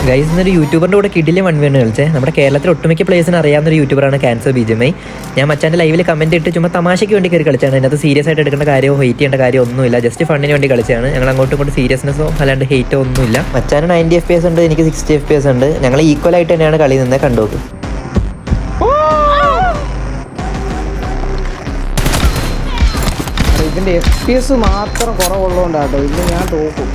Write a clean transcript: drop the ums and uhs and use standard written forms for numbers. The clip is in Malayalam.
ഗൈസ് എന്നൊരു യൂട്യൂബറിൻ്റെ കൂടെ കിടിലെ 1v1 കളിച്ചത്. നമ്മുടെ കേരളത്തിൽ ഒട്ടുമിക്ക പ്ലേസിന് അറിയാവുന്ന ഒരു യൂട്യൂബറാണ് ക്യാൻസർ BGMI. ഞാൻ മച്ചാൻ്റെ ലൈവിൽ കമൻറ്റ് ഇട്ട് ചുമ്മാ തമാശയ്ക്ക് വേണ്ടി കയറി കളിച്ചാണ്. അതിനകത്ത് സീരിയസ് ആയിട്ട് എടുക്കേണ്ട കാര്യമോ ഹെയ്റ്റ് ചെയ്യേണ്ട കാര്യമോ ഒന്നുമില്ല. ജസ്റ്റ് ഫണ്ടിന് വേണ്ടി കളിച്ചാണ്. ഞങ്ങൾ അങ്ങോട്ടും ഇങ്ങോട്ടും സീരിയസ്നെസ്സോ അല്ലാണ്ട് ഹെയ്റ്റോ ഒന്നുമില്ല. മച്ചാന് 90 FPS ഉണ്ട്, എനിക്ക് 60 FPS ഉണ്ട്. ഞങ്ങൾ ഈക്വൽ ആയിട്ട് തന്നെയാണ് കളി നിന്നത്. കണ്ടോക്ക്. ഇതിൻ്റെ FPS മാത്രം കുറവുള്ളതുകൊണ്ടാട്ടോ. ഇതിൽ ഞാൻ തോക്കും.